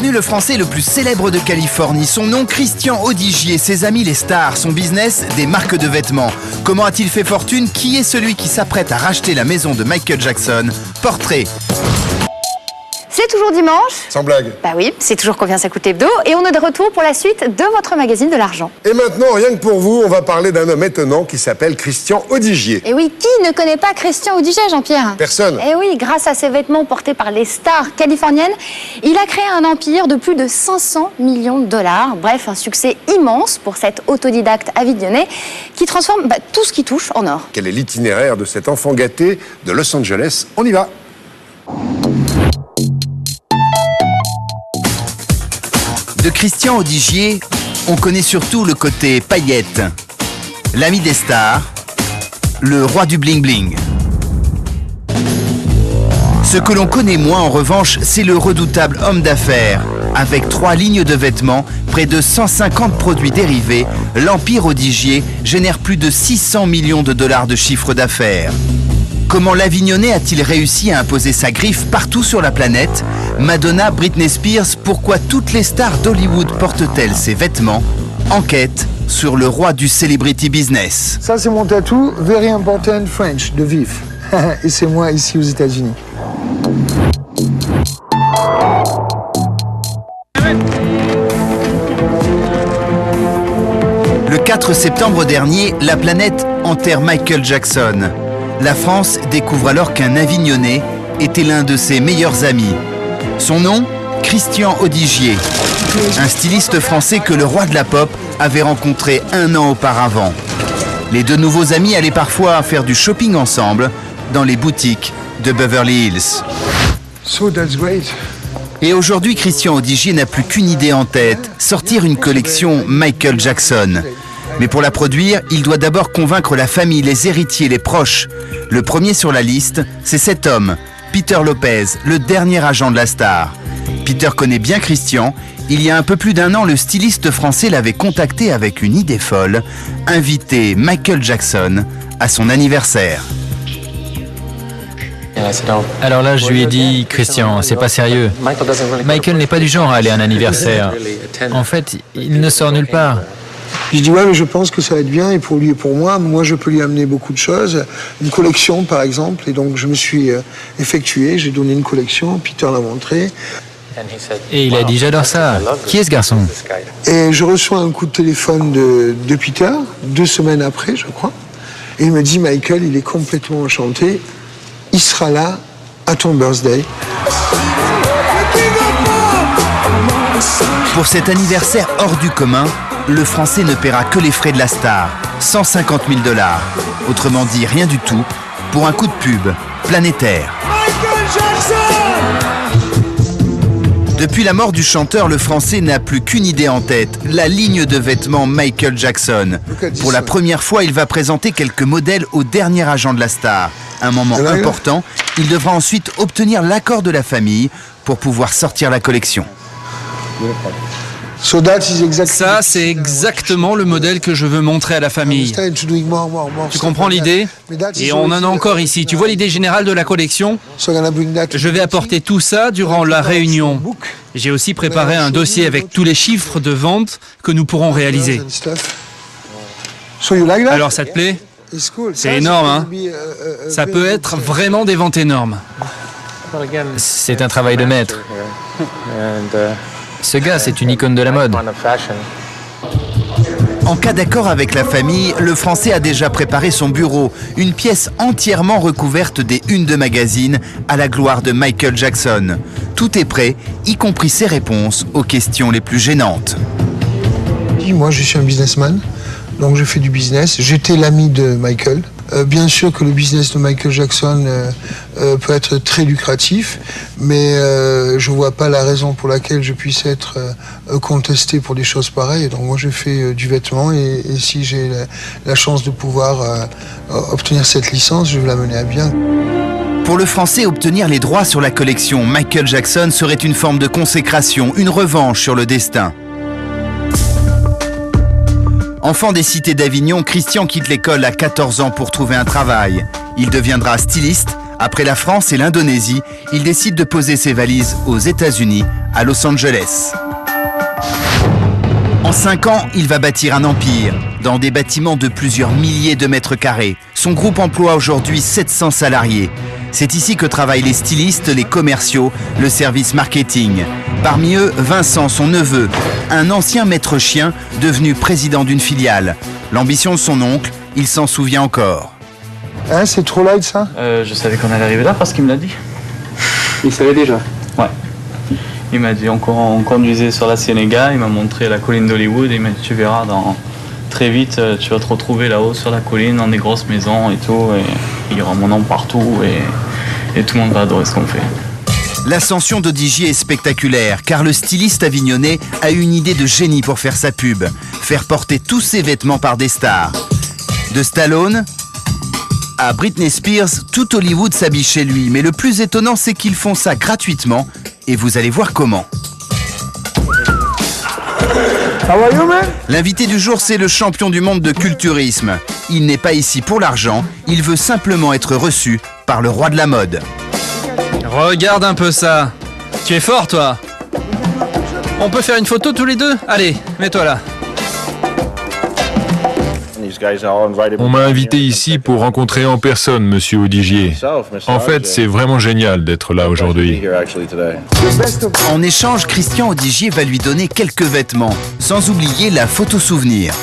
devenu le Français le plus célèbre de Californie. Son nom, Christian Audigier. Ses amis, les stars. Son business, des marques de vêtements. Comment a-t-il fait fortune? Qui est celui qui s'apprête à racheter la maison de Michael Jackson? Portrait. C'est toujours dimanche. Sans blague. Bah oui, c'est toujours combien ça coûte hebdo. Et on est de retour pour la suite de votre magazine de l'argent. Et maintenant, rien que pour vous, on va parler d'un homme étonnant qui s'appelle Christian Audigier. Et oui, qui ne connaît pas Christian Audigier, Jean-Pierre? Personne. Et oui, grâce à ses vêtements portés par les stars californiennes, il a créé un empire de plus de 500 millions de dollars. Bref, un succès immense pour cet autodidacte avignonné qui transforme tout ce qui touche en or. Quel est l'itinéraire de cet enfant gâté de Los Angeles? On y va. De Christian Audigier, on connaît surtout le côté paillettes, l'ami des stars, le roi du bling-bling. Ce que l'on connaît moins en revanche, c'est le redoutable homme d'affaires. Avec 3 lignes de vêtements, près de 150 produits dérivés, l'empire Audigier génère plus de 600 millions de dollars de chiffre d'affaires. Comment l'Avignonnais a-t-il réussi à imposer sa griffe partout sur la planète? Madonna, Britney Spears, pourquoi toutes les stars d'Hollywood portent-elles ces vêtements? Enquête sur le roi du celebrity business. Ça, c'est mon tatou, Very Important French, de Vif. Et c'est moi ici aux États-Unis. Le 4 septembre dernier, la planète enterre Michael Jackson. La France découvre alors qu'un Avignonnais était l'un de ses meilleurs amis. Son nom, Christian Audigier, un styliste français que le roi de la pop avait rencontré 1 an auparavant. Les deux nouveaux amis allaient parfois faire du shopping ensemble dans les boutiques de Beverly Hills. So that's great. Et aujourd'hui, Christian Audigier n'a plus qu'une idée en tête, sortir une collection Michael Jackson. Mais pour la produire, il doit d'abord convaincre la famille, les héritiers, les proches. Le premier sur la liste, c'est cet homme, Peter Lopez, le dernier agent de la star. Peter connaît bien Christian. Il y a un peu plus d'1 an, le styliste français l'avait contacté avec une idée folle, inviter Michael Jackson à son anniversaire. Alors là, je lui ai dit, Christian, c'est pas sérieux. Michael n'est pas du genre à aller à un anniversaire. En fait, il ne sort nulle part. Je dis ouais, mais je pense que ça va être bien, et pour lui et pour moi, je peux lui amener beaucoup de choses. Une collection, par exemple, et donc je me suis effectué, j'ai donné une collection, Peter l'a montré. Et il a dit, j'adore ça. Qui est ce garçon? Et je reçois un coup de téléphone de Peter, 2 semaines après, je crois. Et il me dit, Michael, il est complètement enchanté. Il sera là à ton birthday. Pour cet anniversaire hors du commun, le Français ne paiera que les frais de la star, 150 000 $. Autrement dit, rien du tout, pour un coup de pub planétaire. Depuis la mort du chanteur, le Français n'a plus qu'une idée en tête, la ligne de vêtements Michael Jackson. Pour la première fois, il va présenter quelques modèles au dernier agent de la star. Un moment important, il devra ensuite obtenir l'accord de la famille pour pouvoir sortir la collection. Ça, c'est exactement le modèle que je veux montrer à la famille. Tu comprends l'idée? Et on en a encore ici. Tu vois l'idée générale de la collection? Je vais apporter tout ça durant la réunion. J'ai aussi préparé un dossier avec tous les chiffres de vente que nous pourrons réaliser. Alors, ça te plaît? C'est énorme, hein? Ça peut être vraiment des ventes énormes. C'est un travail de maître. Ce gars, c'est une icône de la mode. En cas d'accord avec la famille, le Français a déjà préparé son bureau, une pièce entièrement recouverte des unes de magazines à la gloire de Michael Jackson. Tout est prêt, y compris ses réponses aux questions les plus gênantes. Moi, je suis un businessman, donc je fais du business. J'étais l'ami de Michael. Bien sûr que le business de Michael Jackson peut être très lucratif, mais je ne vois pas la raison pour laquelle je puisse être contesté pour des choses pareilles. Donc moi je fais du vêtement, et si j'ai la chance de pouvoir obtenir cette licence, je vais la mener à bien. Pour le Français, obtenir les droits sur la collection Michael Jackson serait une forme de consécration, une revanche sur le destin. Enfant des cités d'Avignon, Christian quitte l'école à 14 ans pour trouver un travail. Il deviendra styliste Après la France et l'Indonésie, il décide de poser ses valises aux États-Unis, à Los Angeles. En 5 ans, il va bâtir un empire, dans des bâtiments de plusieurs milliers de mètres carrés. Son groupe emploie aujourd'hui 700 salariés. C'est ici que travaillent les stylistes, les commerciaux, le service marketing. Parmi eux, Vincent, son neveu, un ancien maître chien devenu président d'une filiale. L'ambition de son oncle, il s'en souvient encore. Hein, c'est trop light ça? Je savais qu'on allait arriver là parce qu'il me l'a dit. Il savait déjà? Ouais. Il m'a dit, on conduisait sur la Ciénaga, il m'a montré la colline d'Hollywood et il m'a dit, tu verras, très vite, tu vas te retrouver là-haut sur la colline, dans des grosses maisons et tout, et il y aura mon nom partout et tout le monde va adorer ce qu'on fait. L'ascension d'Odigier est spectaculaire, car le styliste avignonnais a eu une idée de génie pour faire sa pub, faire porter tous ses vêtements par des stars. De Stallone à Britney Spears, tout Hollywood s'habille chez lui, mais le plus étonnant, c'est qu'ils font ça gratuitement, et vous allez voir comment. L'invité du jour, c'est le champion du monde de culturisme. Il n'est pas ici pour l'argent, il veut simplement être reçu par le roi de la mode. Regarde un peu ça. Tu es fort, toi. On peut faire une photo tous les deux? Allez, mets-toi là. On m'a invité ici pour rencontrer en personne Monsieur Odigier. En fait, c'est vraiment génial d'être là aujourd'hui. En échange, Christian Odigier va lui donner quelques vêtements, sans oublier la photo souvenir.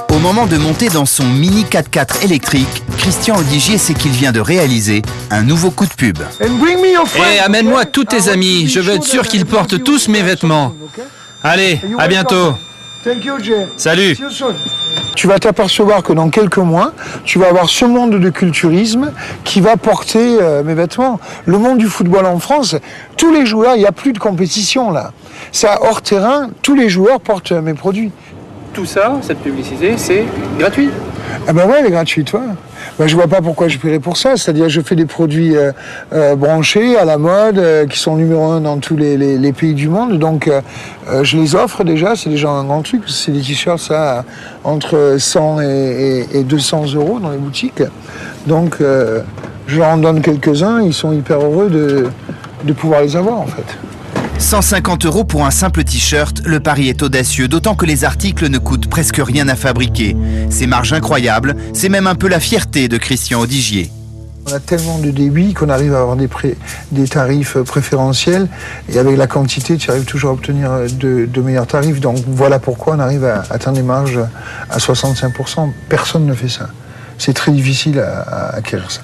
Au moment de monter dans son mini 4x4 électrique, Christian Odigier sait qu'il vient de réaliser un nouveau coup de pub. Et amène-moi tous tes amis, je veux être sûr qu'ils portent tous mes vêtements. Allez, à bientôt. Salut. Tu vas t'apercevoir que dans quelques mois, tu vas avoir ce monde de culturisme qui va porter mes vêtements. Le monde du football en France, tous les joueurs, il n'y a plus de compétition là. Ça, hors terrain, tous les joueurs portent mes produits. Tout ça, cette publicité, c'est gratuit? Ah ben ouais, elle est gratuite, ouais. Ben, je vois pas pourquoi je paierais pour ça. C'est-à-dire, je fais des produits branchés, à la mode, qui sont numéro 1 dans tous les pays du monde. Donc, je les offre déjà. C'est déjà un grand truc. C'est des t-shirts, ça, entre 100 et 200 € dans les boutiques. Donc, je leur en donne quelques-uns. Ils sont hyper heureux de pouvoir les avoir, en fait. 150 € pour un simple t-shirt, le pari est audacieux, d'autant que les articles ne coûtent presque rien à fabriquer. Ces marges incroyables, c'est même un peu la fierté de Christian Odigier. On a tellement de débit qu'on arrive à avoir des tarifs préférentiels et avec la quantité, tu arrives toujours à obtenir de meilleurs tarifs. Donc voilà pourquoi on arrive à atteindre des marges à 65%. Personne ne fait ça. C'est très difficile à acquérir ça.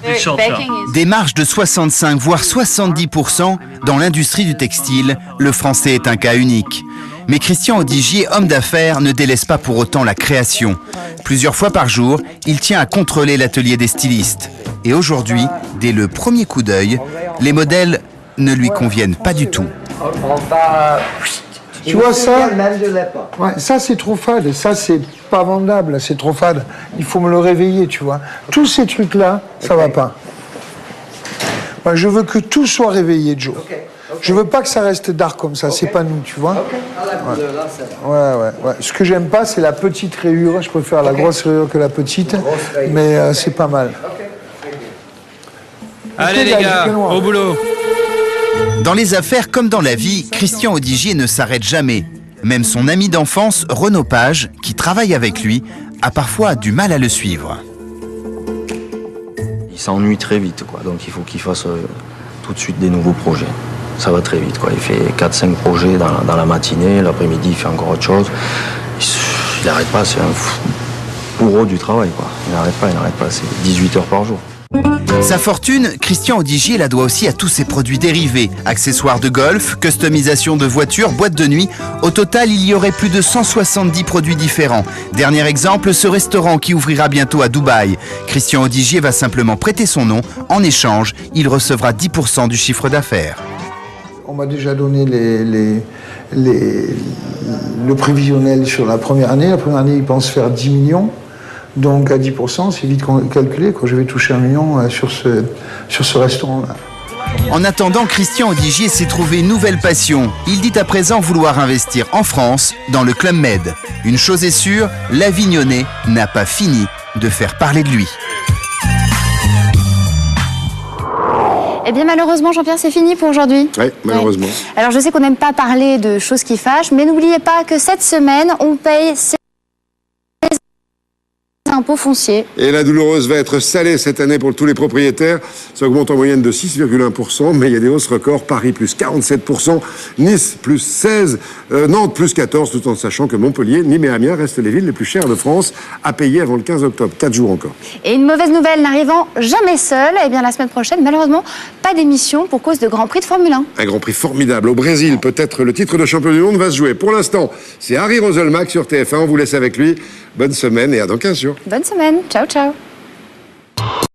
Des marges de 65 voire 70% dans l'industrie du textile, le français est un cas unique. Mais Christian Odigier, homme d'affaires, ne délaisse pas pour autant la création. Plusieurs fois par jour, il tient à contrôler l'atelier des stylistes. Et aujourd'hui, dès le premier coup d'œil, les modèles ne lui conviennent pas du tout. Tu vois ça? Ouais, ça c'est trop fade, ça c'est pas vendable, c'est trop fade. Il faut me le réveiller, tu vois. Tous ces trucs-là, ça va pas. Moi, je veux que tout soit réveillé, Joe. Je veux pas que ça reste dark comme ça, c'est pas nous, tu vois. Ouais. Ce que j'aime pas, c'est la petite rayure. Je préfère la grosse rayure que la petite, mais c'est pas mal. Allez les gars, au boulot. Dans les affaires comme dans la vie, Christian Odigier ne s'arrête jamais. Même son ami d'enfance, Renaud Page, qui travaille avec lui, a parfois du mal à le suivre. Il s'ennuie très vite, quoi. Donc il faut qu'il fasse tout de suite des nouveaux projets. Ça va très vite, quoi. Il fait 4-5 projets dans la matinée, l'après-midi il fait encore autre chose. Il n'arrête pas, c'est un bourreau du travail, quoi. Il n'arrête pas, c'est 18 heures par jour. Sa fortune, Christian Odigier la doit aussi à tous ses produits dérivés, accessoires de golf, customisation de voitures, boîtes de nuit. Au total, il y aurait plus de 170 produits différents. Dernier exemple, ce restaurant qui ouvrira bientôt à Dubaï. Christian Odigier va simplement prêter son nom. En échange, il recevra 10% du chiffre d'affaires. On m'a déjà donné le prévisionnel sur la première année. La première année, il pense faire 10 millions. Donc à 10%, c'est vite calculé, quoi. Je vais toucher 1 million sur ce restaurant-là. En attendant, Christian Audigier s'est trouvé une nouvelle passion. Il dit à présent vouloir investir en France dans le Club Med. Une chose est sûre, l'Avignonnais n'a pas fini de faire parler de lui. Eh bien malheureusement Jean-Pierre, c'est fini pour aujourd'hui. Oui, malheureusement. Ouais. Alors je sais qu'on n'aime pas parler de choses qui fâchent, mais n'oubliez pas que cette semaine, on paye ses impôts fonciers. Et la douloureuse va être salée cette année pour tous les propriétaires. Ça augmente en moyenne de 6,1%, mais il y a des hausses records. Paris plus 47%, Nice plus 16%, Nantes plus 14%, tout en sachant que Montpellier, Nîmes et Amiens restent les villes les plus chères de France à payer avant le 15 octobre. 4 jours encore. Et une mauvaise nouvelle n'arrivant jamais seule, eh bien la semaine prochaine, malheureusement, pas d'émission pour cause de Grand Prix de Formule 1. Un Grand Prix formidable. Au Brésil, peut-être le titre de champion du monde va se jouer. Pour l'instant, c'est Harry Roselmack sur TF1. On vous laisse avec lui. Bonne semaine et à dans 15 jours. Bonne semaine. Ciao, ciao.